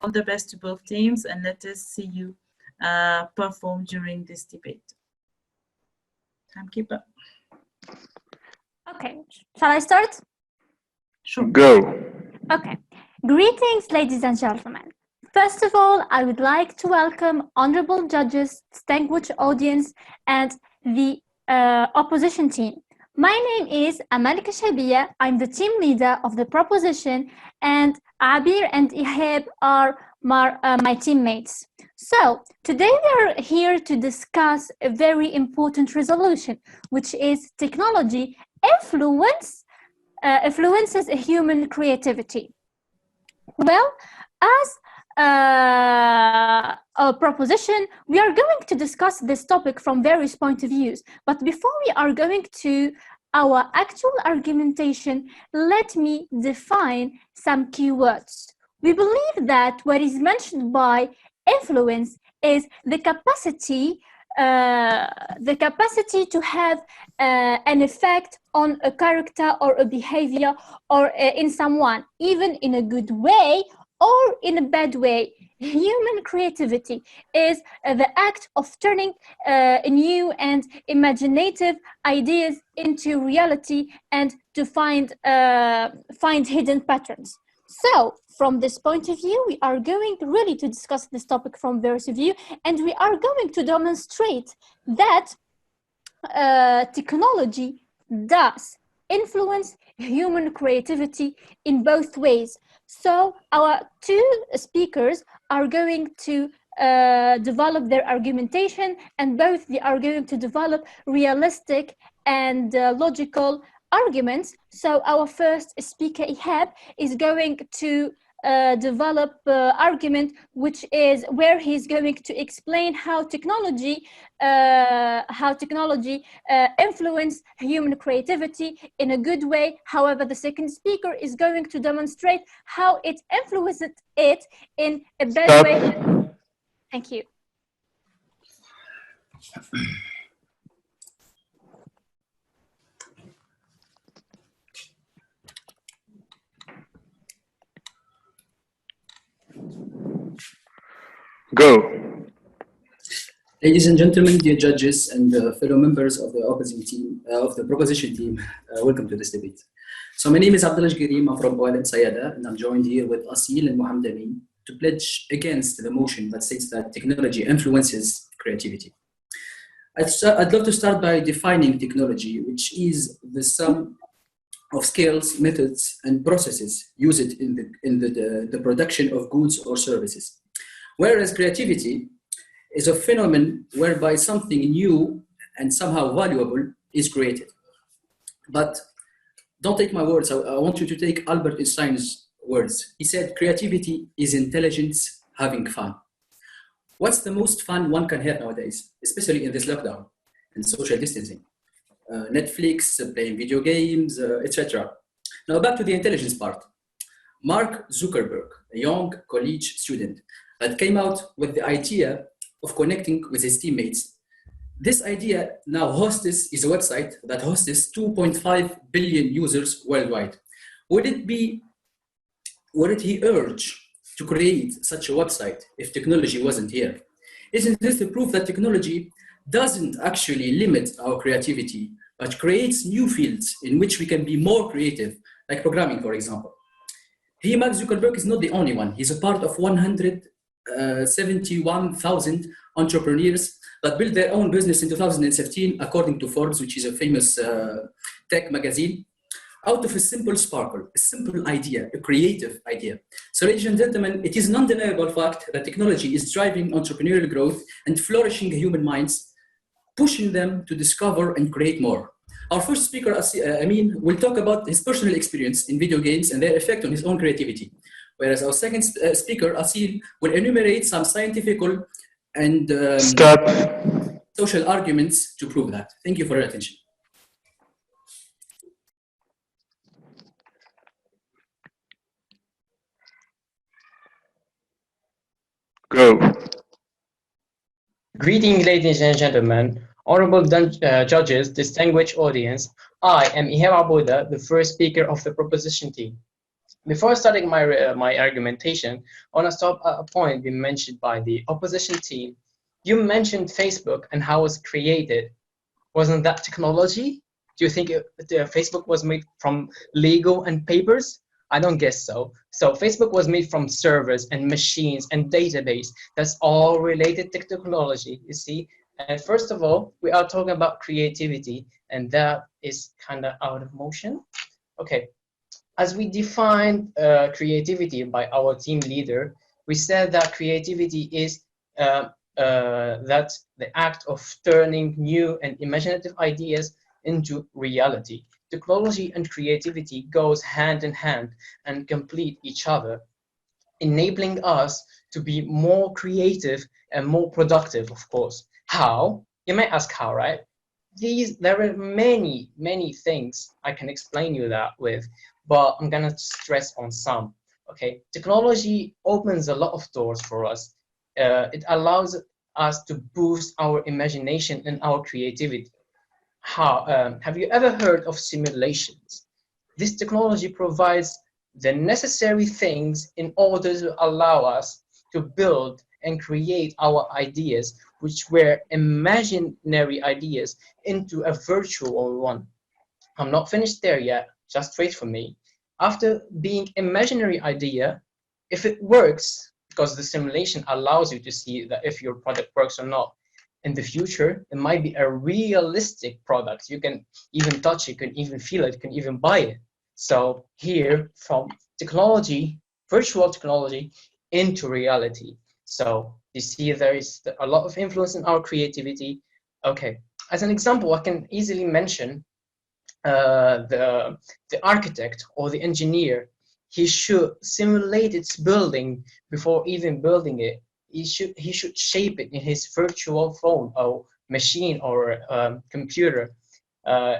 All the best to both teams, and let us see you perform during this debate. Timekeeper. Okay, shall I start? Sure. Go. Okay. Greetings, ladies and gentlemen. First of all, I would like to welcome honorable judges, distinguished audience, and the opposition team. My name is Amal Kashabia. I'm the team leader of the proposition, and Abir and Ihab are my teammates. So today we are here to discuss a very important resolution, which is technology influences human creativity. Well, as a proposition, we are going to discuss this topic from various points of views. But before we are going to our actual argumentation, let me define some keywords. We believe that what is mentioned by influence is the capacity to have an effect on a character or a behavior or in someone, even in a good way or in a bad way. Human creativity is the act of turning new and imaginative ideas into reality and to find hidden patterns. So, from this point of view, we are going really to discuss this topic from various views, and we are going to demonstrate that technology does influence human creativity in both ways. So our two speakers are going to develop their argumentation, and both they are going to develop realistic and logical arguments. So our first speaker, Ihab, is going to develop argument, which is where he's going to explain how technology influence human creativity in a good way. However, the second speaker is going to demonstrate how it influences it in a bad way. Thank you. Go. Ladies and gentlemen, dear judges and fellow members of the opposing team, of the proposition team, welcome to this debate. So my name is Abdullah Karim, I'm from JCI Sayada, and I'm joined here with Asil and Mohammed Amin to pledge against the motion that states that technology influences creativity. I'd love to start by defining technology, which is the sum of skills, methods, and processes used in the production of goods or services. Whereas creativity is a phenomenon whereby something new and somehow valuable is created. But don't take my words, I want you to take Albert Einstein's words. He said, creativity is intelligence having fun. What's the most fun one can have nowadays, especially in this lockdown and social distancing? Netflix, playing video games, etc. Now back to the intelligence part. Mark Zuckerberg, a young college student, that came out with the idea of connecting with his teammates. This idea now hosts is a website that hosts 2.5 billion users worldwide. Would he urge to create such a website if technology wasn't here? Isn't this the proof that technology doesn't actually limit our creativity, but creates new fields in which we can be more creative, like programming, for example? Mark Zuckerberg is not the only one. He's a part of 171,000 entrepreneurs that built their own business in 2017, according to Forbes, which is a famous tech magazine, out of a simple sparkle, a simple idea, a creative idea. So ladies and gentlemen, it is an undeniable fact that technology is driving entrepreneurial growth and flourishing human minds, pushing them to discover and create more. Our first speaker, Amin, will talk about his personal experience in video games and their effect on his own creativity. Whereas our second speaker, Asil, will enumerate some scientific and social arguments to prove that. Thank you for your attention. Go. Greetings, ladies and gentlemen, honorable judges, distinguished audience. I am Ihab Abouda, the first speaker of the proposition team. Before starting my argumentation, I want to stop at a point being mentioned by the opposition team. You mentioned Facebook and how it was created. Wasn't that technology? Do you think Facebook was made from Lego and papers? I don't guess so. So Facebook was made from servers and machines and database. That's all related to technology, you see. And first of all, we are talking about creativity, and that is kind of out of motion. Okay, as we defined creativity by our team leader, we said that creativity is that the act of turning new and imaginative ideas into reality. Technology and creativity goes hand in hand and complete each other, enabling us to be more creative and more productive, of course. How? You might ask how, right? There are many things I can explain you that with, but I'm gonna stress on some. Okay, technology opens a lot of doors for us. It allows us to boost our imagination and our creativity. How? Have you ever heard of simulations? This technology provides the necessary things in order to allow us to build and create our ideas, which were imaginary ideas, into a virtual one. I'm not finished there yet, just wait for me. After being imaginary idea, if it works, because the simulation allows you to see that if your product works or not, in the future, it might be a realistic product. You can even touch it, you can even feel it, you can even buy it. So here, from technology, virtual technology, into reality. So you see there is a lot of influence in our creativity. Okay, as an example, I can easily mention the architect or the engineer. He should simulate its building before even building it. He should shape it in his virtual phone or machine or computer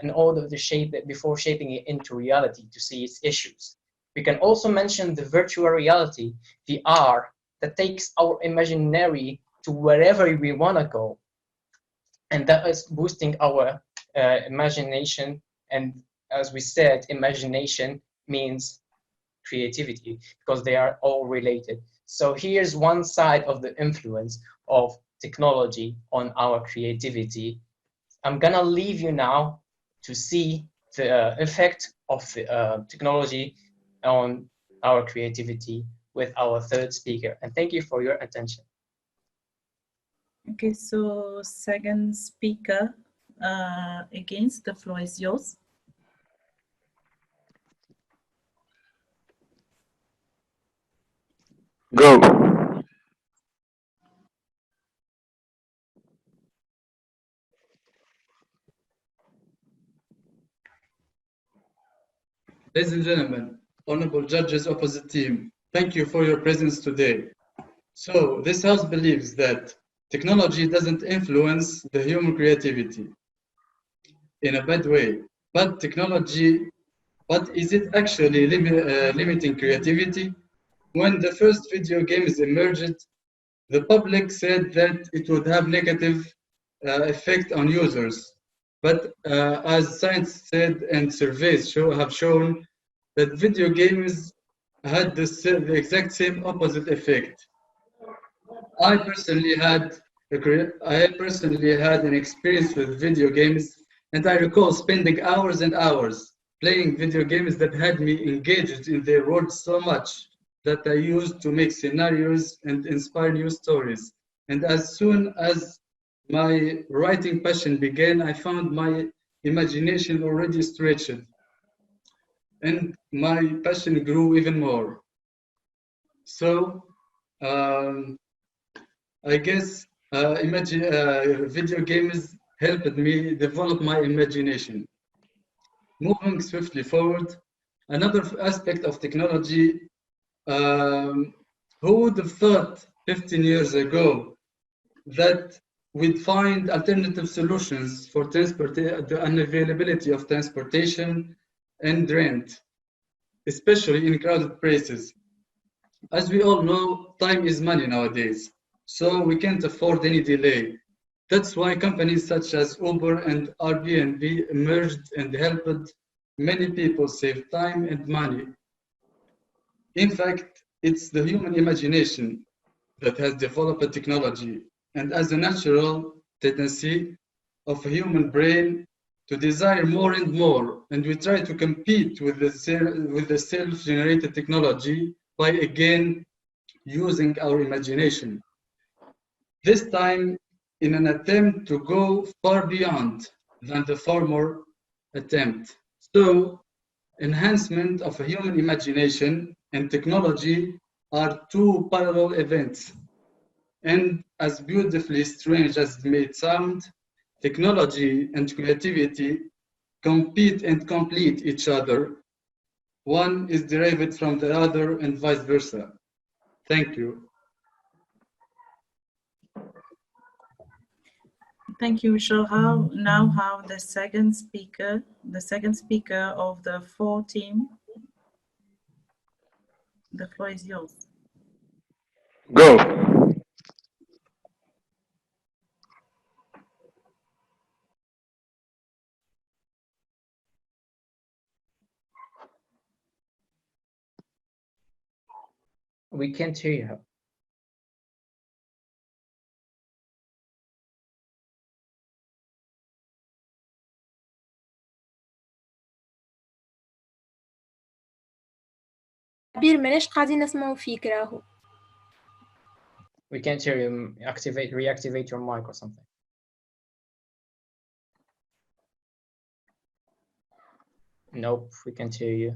in order to shape it before shaping it into reality to see its issues. We can also mention the virtual reality, VR, that takes our imaginary to wherever we want to go. And that is boosting our imagination. And as we said, imagination means creativity because they are all related. So here's one side of the influence of technology on our creativity. I'm gonna leave you now to see the effect of technology on our creativity with our third speaker. And thank you for your attention. Okay, so second speaker, against, the floor is yours. Go. Ladies and gentlemen, honorable judges, opposite team, thank you for your presence today. So this house believes that technology doesn't influence the human creativity in a bad way, but is it actually limiting creativity? When the first video games emerged, the public said that it would have negative effect on users. But as science said and surveys have shown that video games had the exact same opposite effect. I personally had an experience with video games, and I recall spending hours and hours playing video games that had me engaged in their world so much that I used to make scenarios and inspire new stories. And as soon as my writing passion began, I found my imagination already stretched, and my passion grew even more. So I guess video games helped me develop my imagination. Moving swiftly forward, another aspect of technology, who would have thought 15 years ago that we'd find alternative solutions for the unavailability of transportation and rent, especially in crowded places. As we all know, time is money nowadays, so we can't afford any delay. That's why companies such as Uber and Airbnb emerged and helped many people save time and money. In fact, it's the human imagination that has developed technology, and as a natural tendency of a human brain to desire more and more, and we try to compete with the self-generated technology by again using our imagination. This time in an attempt to go far beyond than the former attempt. So, enhancement of a human imagination and technology are two parallel events. And as beautifully strange as it may sound, technology and creativity compete and complete each other. One is derived from the other and vice versa. Thank you. Thank you. We shall now have the second speaker of the four team. The floor is yours. Go. We can't hear you. عبير ماناش قاعدين نسمعوا فيك راهو. We can't hear you. Reactivate your mic or something. Nope, we can't hear you.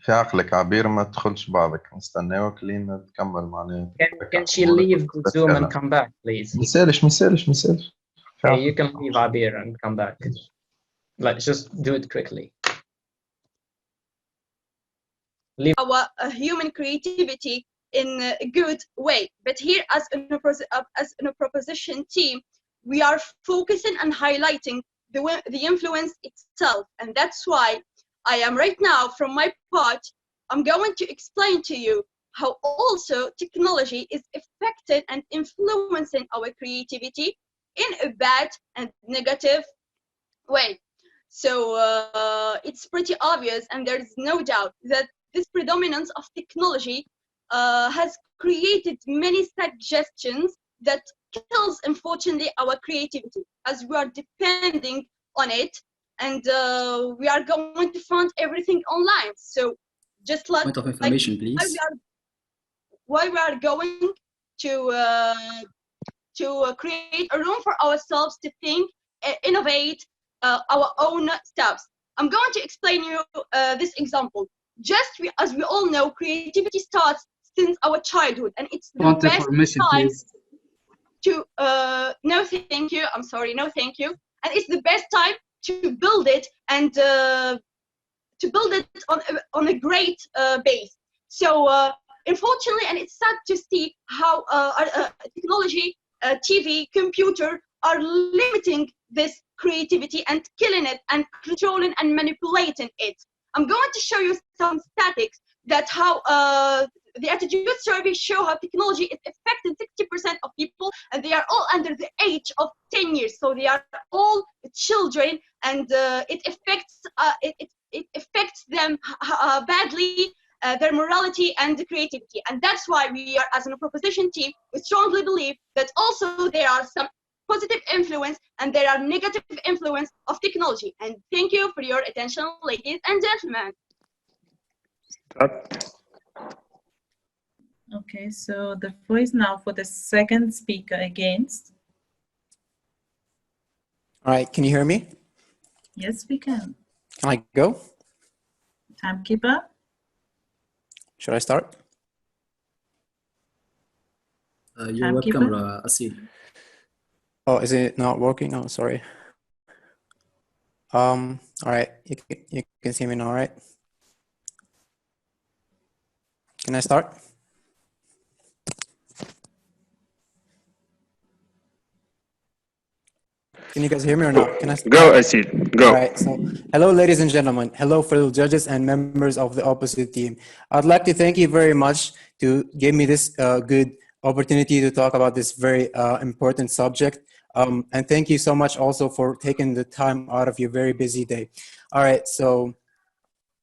في عقلك عبير ما تدخلش بعضك نستناوك لين تكمل معناها. Can she leave the Zoom and come back, please? ما يسالش. Okay, you can leave Abir and come back. Like, just do it quickly. Leave. Our human creativity in a good way, but here as a proposition team, we are focusing and highlighting the influence itself, and that's why I am right now, from my part, I'm going to explain to you how also technology is affecting and influencing our creativity in a bad and negative way. So it's pretty obvious, and there's no doubt that this predominance of technology has created many suggestions that kills, unfortunately, our creativity, as we are depending on it, and we are going to find everything online. So just like, point of information, please. Why we are going to create a room for ourselves to think, innovate our own steps. I'm going to explain you this example. As we all know, creativity starts since our childhood, and it's the best time to no thank you, I'm sorry, no thank you, and it's the best time to build it and to build it on a great base. So unfortunately, and it's sad to see how technology, TV, computer are limiting this creativity and killing it and controlling and manipulating it. I'm going to show you some statistics that how the attitude survey show how technology is affecting 60% of people, and they are all under the age of 10 years. So they are all children, and it affects them badly, their morality and creativity. And that's why we are, as a proposition team, we strongly believe that also there are some positive influence and there are negative influence of technology. And thank you for your attention, ladies and gentlemen. Okay, so the floor is now for the second speaker against. All right, can you hear me? Yes, we can. Can I go? Timekeeper. Should I start? Your web camera, Asil. Oh, is it not working? Oh, sorry. All right, you can see me now, right? Can I start? Can you guys hear me or not? Can I start? Go, I see. Go. All right. So, hello, ladies and gentlemen. Hello, fellow judges and members of the opposite team. I'd like to thank you very much to give me this good opportunity to talk about this very important subject. And thank you so much also for taking the time out of your very busy day. All right. So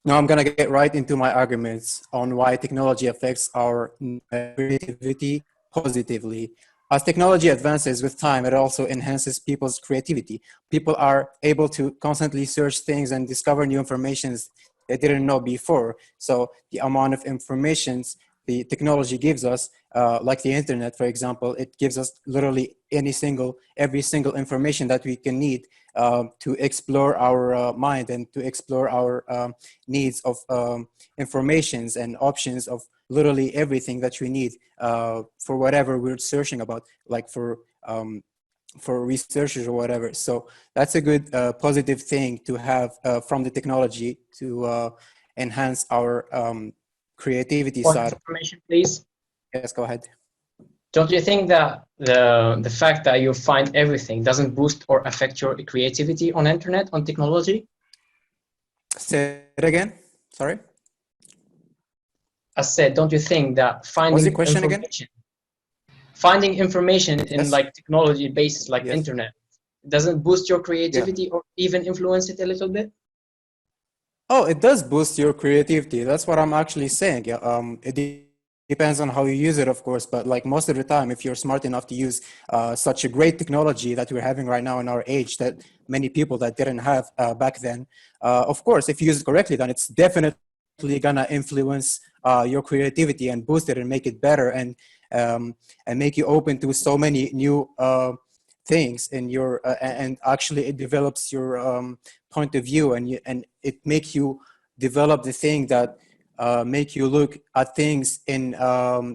now I'm going to get right into my arguments on why technology affects our creativity positively. As technology advances with time, it also enhances people's creativity. People are able to constantly search things and discover new informations they didn't know before. So the amount of informations the technology gives us, like the internet, for example, it gives us literally every single information that we can need to explore our mind and to explore our needs of informations and options of literally everything that we need for whatever we're searching about, like for researchers or whatever. So that's a good positive thing to have from the technology to enhance our creativity side. Information, please. Yes, go ahead. Don't you think that the fact that you find everything doesn't boost or affect your creativity on internet, on technology? Say it again. Sorry. I said, don't you think that finding What's the question again? Finding information in Yes. like technology bases like Yes. internet doesn't boost your creativity or even influence it a little bit? Oh, it does boost your creativity. That's what I'm actually saying. Yeah. It depends on how you use it, of course, but like most of the time, if you're smart enough to use such a great technology that we're having right now in our age that many people that didn't have back then, of course, if you use it correctly, then it's definitely gonna influence your creativity and boost it and make it better and make you open to so many new things in your and actually it develops your point of view and it makes you develop the thing that make you look at things in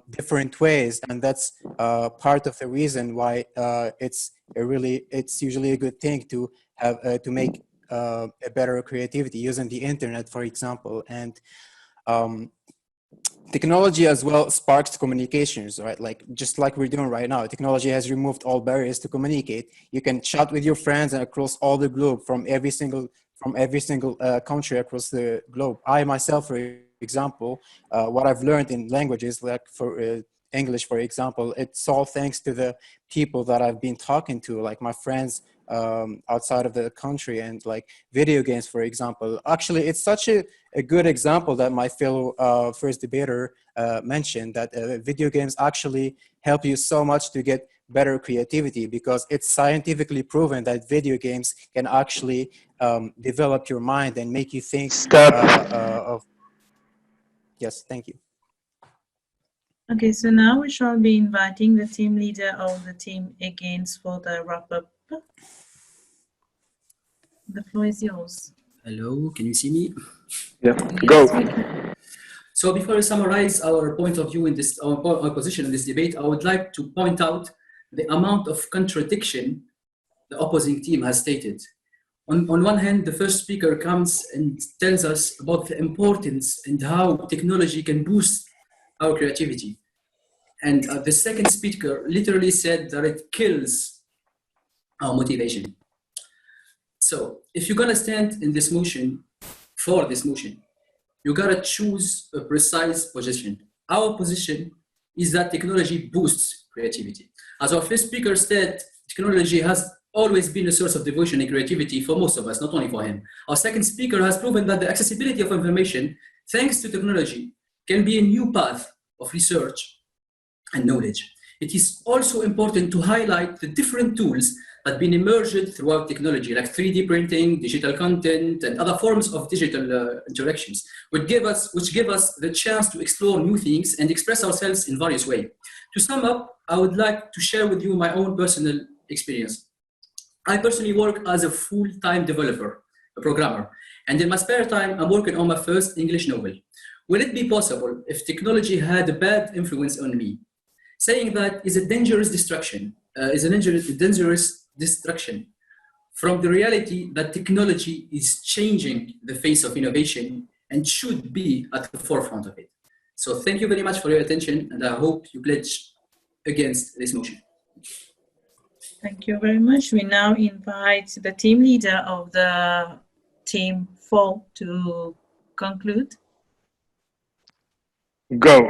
different ways, and that's part of the reason why it's usually a good thing to have to make a better creativity using the internet, for example. And technology as well sparks communications, right? Like just like we're doing right now, technology has removed all barriers to communicate. You can chat with your friends and across all the globe from every single country across the globe. I myself, for example, what I've learned in languages, like for English, for example, it's all thanks to the people that I've been talking to, like my friends outside of the country, and like video games, for example. Actually, it's such a good example that my fellow first debater mentioned, that video games actually help you so much to get better creativity, because it's scientifically proven that video games can actually develop your mind and make you think of. Yes, thank you. Okay, so now we shall be inviting the team leader of the team against for the wrap-up. The floor is yours. Hello, can you see me? Yeah, go. So before I summarize our point of view in this, our position in this debate, I would like to point out the amount of contradiction the opposing team has stated. On one hand, the first speaker comes and tells us about the importance and how technology can boost our creativity. And the second speaker literally said that it kills our motivation. So if you're gonna stand in this motion, for this motion, you gotta choose a precise position. Our position is that technology boosts creativity. As our first speaker said, technology has always been a source of devotion and creativity for most of us, not only for him. Our second speaker has proven that the accessibility of information, thanks to technology, can be a new path of research and knowledge. It is also important to highlight the different tools that have been emerged throughout technology, like 3D printing, digital content, and other forms of digital interactions, which give us the chance to explore new things and express ourselves in various ways. To sum up, I would like to share with you my own personal experience. I personally work as a full-time developer, a programmer, and in my spare time, I'm working on my first English novel. Will it be possible if technology had a bad influence on me? Saying that is a dangerous distraction, from the reality that technology is changing the face of innovation and should be at the forefront of it. So thank you very much for your attention, and I hope you pledge against this motion. Thank you very much. We now invite the team leader of the team 4 to conclude. Go.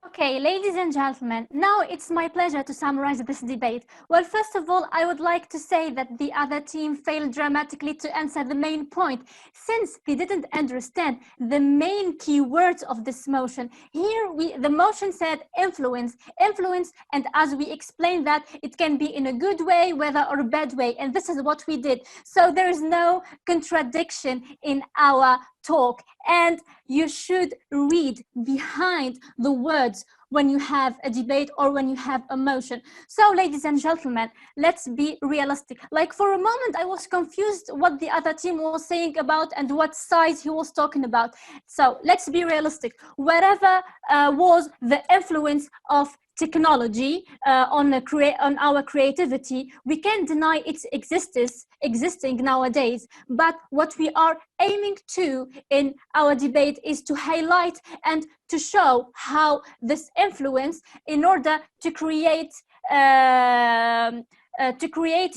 Okay, ladies and gentlemen, now it's my pleasure to summarize this debate. Well, first of all, I would like to say that the other team failed dramatically to answer the main point, since they didn't understand the main key words of this motion. Here, the motion said influence, and as we explained that, it can be in a good way, whether or a bad way, and this is what we did. So there is no contradiction in our talk, and you should read behind the words when you have a debate or when you have a motion. So, ladies and gentlemen, let's be realistic. Like, for a moment, I was confused what the other team was saying about and what side he was talking about. So, let's be realistic. Wherever was the influence of technology on our creativity, we can't deny its existing nowadays. But what we are aiming to in our debate is to highlight and to show how this influence, in order to create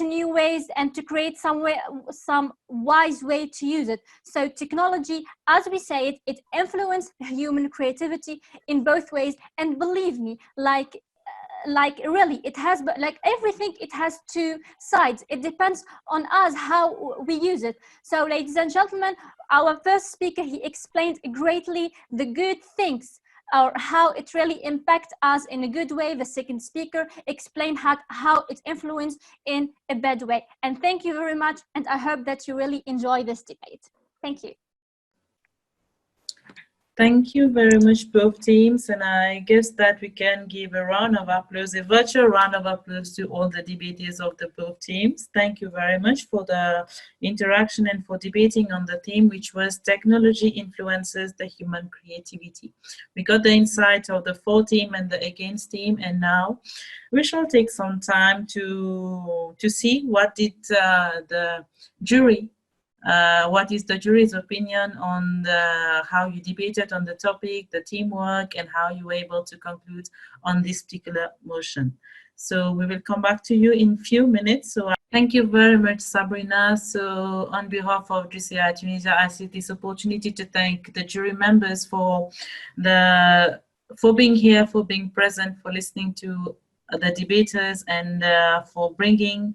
new ways and to create some wise way to use it. So technology, as we say it influences human creativity in both ways. And believe me, like really, it has, but like everything, it has two sides. It depends on us how we use it. So, ladies and gentlemen, our first speaker, he explained greatly the good things, or how it really impacts us in a good way. The second speaker explained how it influenced in a bad way. And thank you very much. And I hope that you really enjoy this debate. Thank you. Thank you very much, both teams. And I guess that we can give a round of applause, a virtual round of applause to all the debaters of the both teams. Thank you very much for the interaction and for debating on the theme, which was technology influences the human creativity. We got the insight of the for team and the against team, and now we shall take some time to see what did the jury what is the jury's opinion on how you debated on the topic, the teamwork, and how you were able to conclude on this particular motion. So we will come back to you in a few minutes. So thank you very much, Sabrina. So on behalf of JCI Tunisia, I see this opportunity to thank the jury members for being here, for being present, for listening to the debaters, and for bringing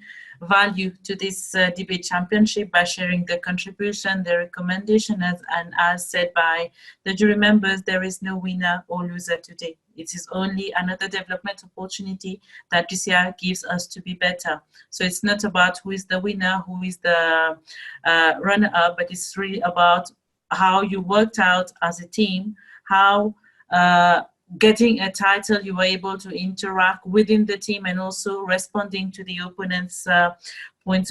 value to this debate championship by sharing their contribution, their recommendation, and as said by the jury members, there is no winner or loser today. It is only another development opportunity that JCI gives us to be better. So it's not about who is the winner, who is the runner-up, but it's really about how you worked out as a team, how getting a title, you were able to interact within the team and also responding to the opponent's points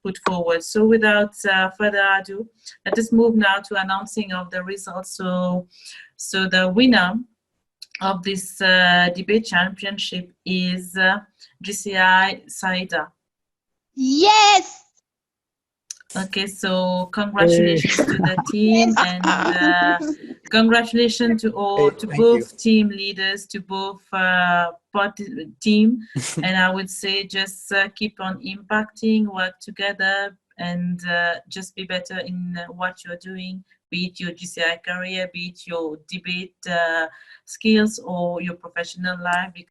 put forward. So without further ado, let us move now to announcing of the results. So the winner of this debate championship is JCI Sayada. Yes! Okay, so congratulations to the team, and congratulations to both team leaders, to both team. And I would say just keep on impacting, work together, and just be better in what you're doing, be it your JCI career, be it your debate skills or your professional life.